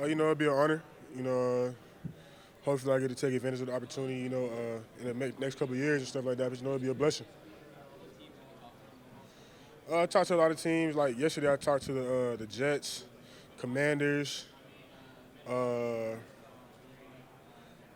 It'd be an honor. Hopefully I get to take advantage of the opportunity, in the next couple of years and stuff like that. But it'd be a blessing. I talked to a lot of teams. Like yesterday, I talked to the Jets, Commanders, uh,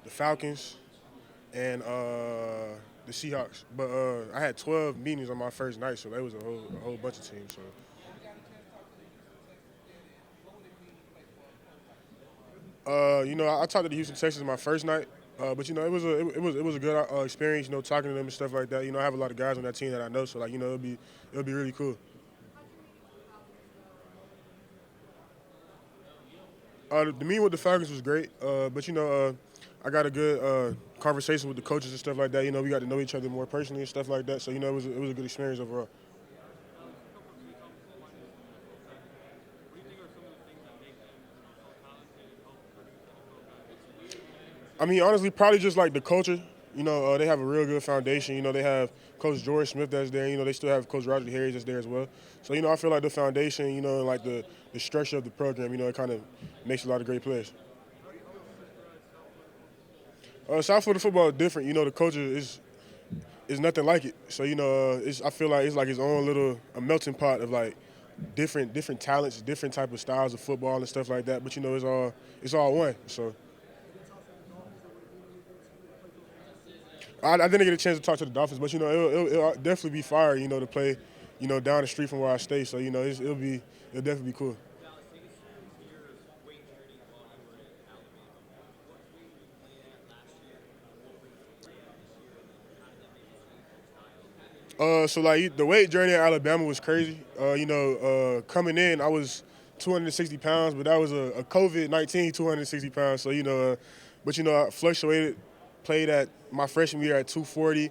the Falcons, and the Seahawks. But I had 12 meetings on my first night, so that was a whole bunch of teams. So, I talked to the Houston Texans my first night. But it was a good experience, talking to them and stuff like that. I have a lot of guys on that team that I know, so like it'll be really cool. The meeting with the Falcons was great, but I got a good conversation with the coaches and stuff like that. We got to know each other more personally and stuff like that. So it was a good experience overall. I mean, honestly, probably just like the culture. They have a real good foundation. They have Coach George Smith that's there. They still have Coach Roger Harris that's there as well. So I feel like the foundation, like the structure of the program, it kind of makes a lot of great players. South Florida football is different. The culture is nothing like it. So I feel like it's like its own little a melting pot of like different talents, different type of styles of football and stuff like that. But it's all one. So I didn't get a chance to talk to the Dolphins, but it'll definitely be fire. To play, down the street from where I stay. So it'll definitely be cool. So like the weight journey at Alabama was crazy. Coming in, I was 260 pounds, but that was a COVID-19 260 pounds. So but I fluctuated. Played at my freshman year at 240,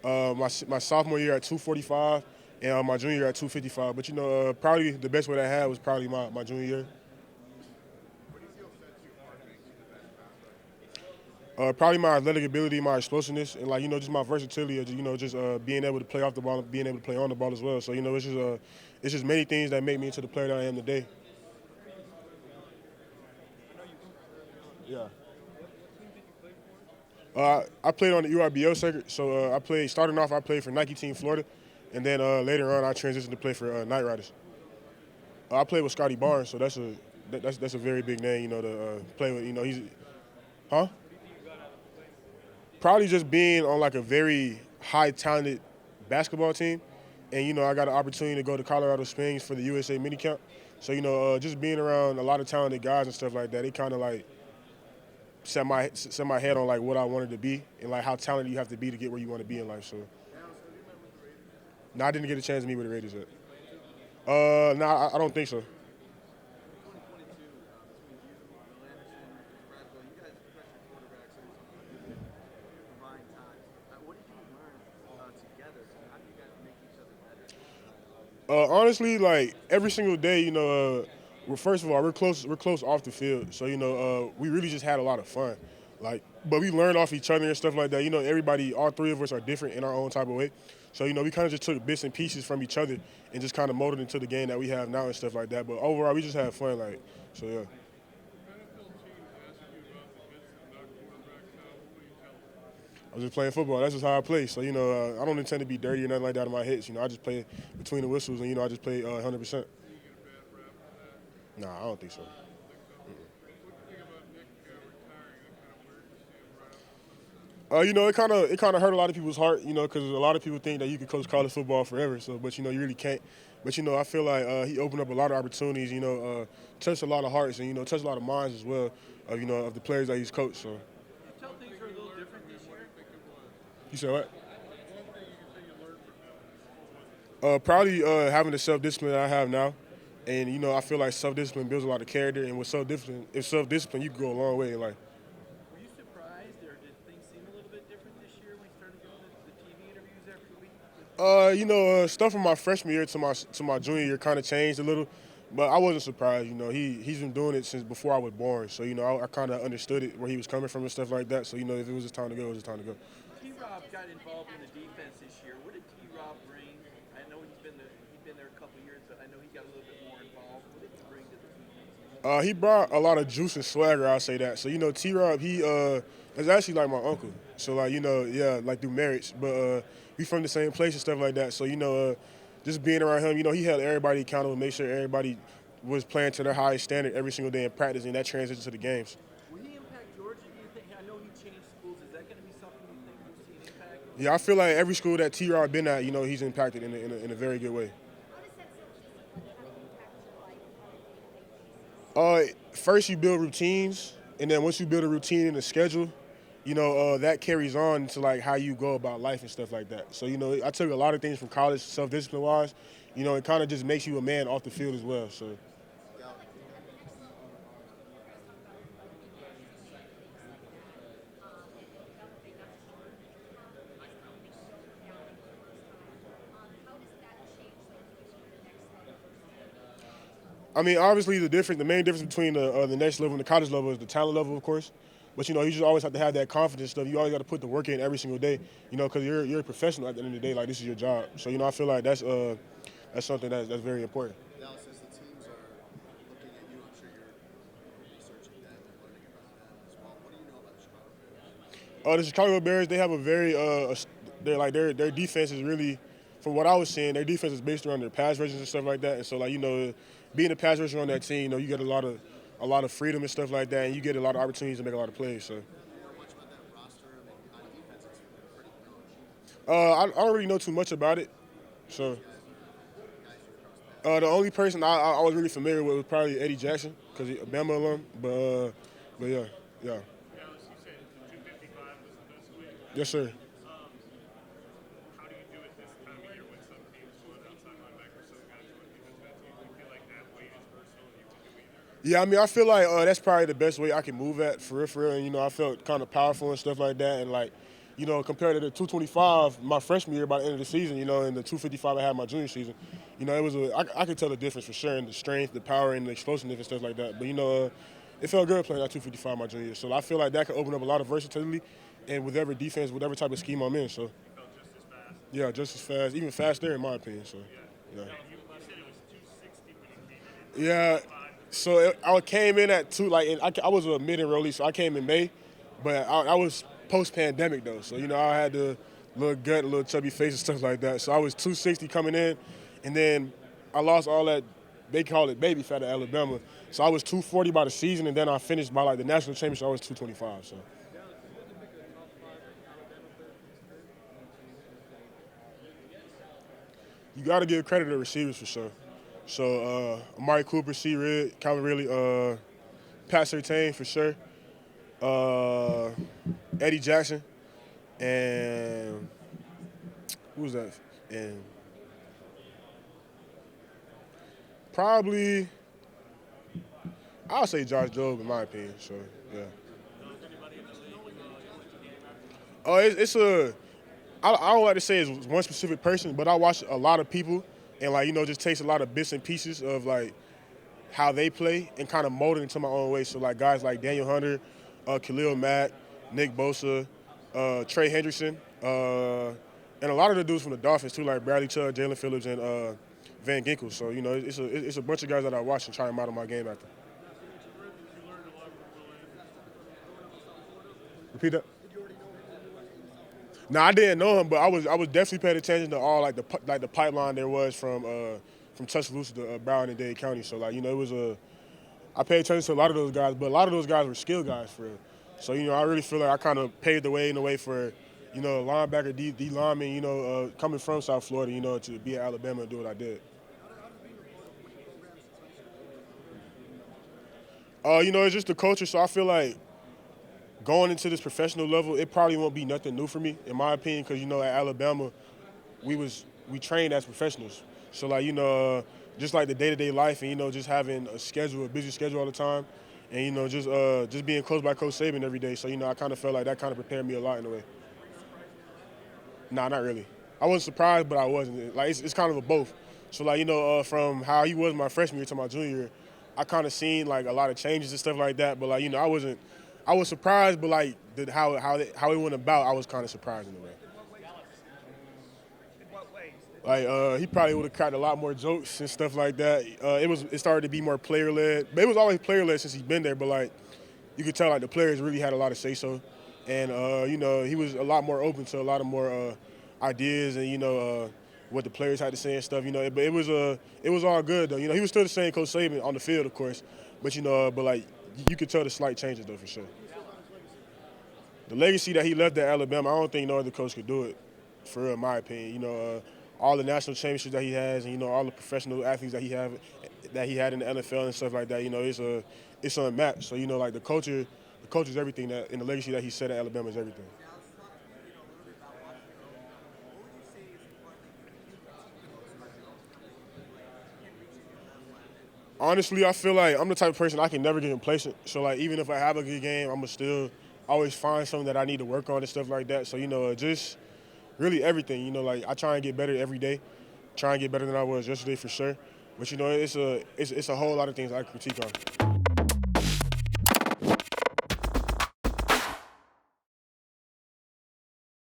my sophomore year at 245, and my junior year at 255. But probably the best weight I had was probably my junior year. Probably my athletic ability, my explosiveness, and like just my versatility of just being able to play off the ball, being able to play on the ball as well. So it's just many things that make me into the player that I am today. Yeah. I played on the URBO circuit, so starting off. I played for Nike Team Florida, and then later on I transitioned to play for Night Riders. I played with Scotty Barnes, so that's a very big name, to play with. He's huh? Probably just being on like a very high talented basketball team, and I got an opportunity to go to Colorado Springs for the USA mini camp. So just being around a lot of talented guys and stuff like that, it kind of like set my head on like what I wanted to be and like how talented you have to be to get where you want to be in life. So no, I didn't get a chance to meet with the Raiders yet. No, I don't think so. Honestly, like every single day, first of all, we're close. We're close off the field, so we really just had a lot of fun. Like, but we learned off each other and stuff like that. Everybody, all three of us are different in our own type of way. So we kind of just took bits and pieces from each other and just kind of molded into the game that we have now and stuff like that. But overall, we just had fun. Like, so yeah. I was just playing football. That's just how I play. So I don't intend to be dirty or nothing like that in my hits. I just play between the whistles, and I just play 100%. Nah, I don't think so. It kind of hurt a lot of people's heart, because a lot of people think that you could coach college football forever. So, but you really can't. But I feel like he opened up a lot of opportunities. Touched a lot of hearts, and touched a lot of minds as well. Of the players that he's coached. So, you said what? Probably having the self discipline that I have now, and I feel like self discipline builds a lot of character, and with self discipline, you can go a long way in life. Were you surprised, or did things seem a little bit different this year when you started doing the TV interviews every week? Stuff from my freshman year to my junior year kind of changed a little, but I wasn't surprised. He's been doing it since before I was born, so I kind of understood it where he was coming from and stuff like that. So if it was his time to go, it was his time to go. T-Rob got involved in the defense this year. What did T-Rob bring? I know he's been there a couple years, but I know he got a little bit more involved. What did he bring to the team? He brought a lot of juice and swagger, I'll say that. So, T-Rob, he is actually like my uncle. So, like, yeah, like through marriage. But we from the same place and stuff like that. So, just being around him, he held everybody accountable, make sure everybody was playing to their highest standard every single day in practice, and that transitions to the games. Will he impact Georgia? Do you think? I know he changed schools. Is that going to be something you think we'll see an impact? Yeah, I feel like every school that T-Rob been at, he's impacted in a very good way. First you build routines, and then once you build a routine and a schedule, that carries on to like how you go about life and stuff like that. So, I took a lot of things from college, self-discipline wise. It kind of just makes you a man off the field as well. So. I mean, obviously the main difference between the next level and the college level is the talent level, of course. But you just always have to have that confidence stuff. You always got to put the work in every single day. Because you're a professional at the end of the day. Like this is your job. So I feel like that's something that's very important. Dallas, as the teams are looking at you, I'm sure you're researching them and learning about them as well. What do you know about the Chicago Bears? The Chicago Bears, they have a very they're like their defense is really, from what I was seeing, their defense is based around their pass rushes and stuff like that. And so being a pass rusher on that team, you get a lot of freedom and stuff like that, and you get a lot of opportunities to make a lot of plays. So. Do you know much about that roster? I mean, on defense, it's pretty young. I don't really know too much about it. So. The only person I was really familiar with was probably Eddie Jackson because he's a Bama alum. But yeah. Dallas, you said 255 was the best weight. Yes, sir. How do you do it this time of year when some teams want outside linebacker, some guys want defensive end? Do you feel like that weight is versatile and you can do either? Yeah, I mean, I feel like that's probably the best way I can move at for real. And I felt kind of powerful and stuff like that. And compared to the 225 my freshman year by the end of the season, and the 255 I had my junior season, it was I could tell the difference for sure in the strength, the power, and the explosiveness and stuff like that. But it felt good playing at 255 my junior year. So I feel like that could open up a lot of versatility, and whatever defense, whatever type of scheme I'm in. So. You felt just as fast. Yeah, just as fast, even faster in my opinion. So. Yeah. You said it was 260 when you came in. Yeah. So I came in at I was a mid enrollee, so I came in May, but I was post-pandemic though. So I had the little gut, little chubby face and stuff like that. So I was 260 coming in, and then I lost all that. They call it baby fat at Alabama. So I was 240 by the season, and then I finished by the national championship. I was 225. So. You got to give credit to the receivers for sure. So Amari Cooper, C. Rid, Calvin Ridley, Pat Surtain for sure, Eddie Jackson, and who was that? And probably I'll say Josh Jobe in my opinion. So yeah. Oh, it's a. I don't like to say it's one specific person, but I watch a lot of people and just takes a lot of bits and pieces of how they play and kind of mold it into my own way. So guys like Daniel Hunter, Khalil Mack, Nick Bosa, Trey Hendrickson, and a lot of the dudes from the Dolphins too, like Bradley Chubb, Jalen Phillips, and Van Ginkel. So it's a bunch of guys that I watch and try to model my game after. Repeat that. No, I didn't know him, but I was definitely paying attention to all the pipeline there was from Tuscaloosa to Broward and Dade County. So it was I paid attention to a lot of those guys, but a lot of those guys were skill guys for real. So I really feel like I kind of paved the way in a way for linebacker, D lineman, coming from South Florida, to be at Alabama and do what I did. It's just the culture. So I feel like going into this professional level, it probably won't be nothing new for me, in my opinion, because at Alabama, we trained as professionals. So just the day-to-day life, and just having a busy schedule all the time, and just being close by Coach Saban every day. So I kind of felt like that kind of prepared me a lot in a way. Nah, not really. I wasn't surprised, but I wasn't. It's kind of a both. So from how he was my freshman year to my junior year, I kind of seen a lot of changes and stuff like that. But I was surprised, but how it went about, I was kind of surprised in a way. In what ways? Like he probably would have cracked a lot more jokes and stuff like that. It started to be more player led, but it was always player led since he's been there. But like you could tell, like the players really had a lot of say so, and you know he was a lot more open to a lot of more ideas and you know what the players had to say and stuff. You know, but it was all good though. You know, he was still the same Coach Saban on the field, of course, but you know, but like you could tell the slight changes though for sure. The legacy that he left at Alabama, I don't think no other coach could do it, for real, in my opinion. You know, all the national championships that he has, and you know, all the professional athletes that he had in the NFL and stuff like that. You know, it's unmatched. So you know, like the culture is everything. That and the legacy that he set at Alabama is everything. Honestly, I feel like I'm the type of person I can never get complacent. So like even if I have a good game, I'ma still always find something that I need to work on and stuff like that. So you know, just really everything. You know, like I try and get better every day. Try and get better than I was yesterday for sure. But you know, it's a whole lot of things I critique on.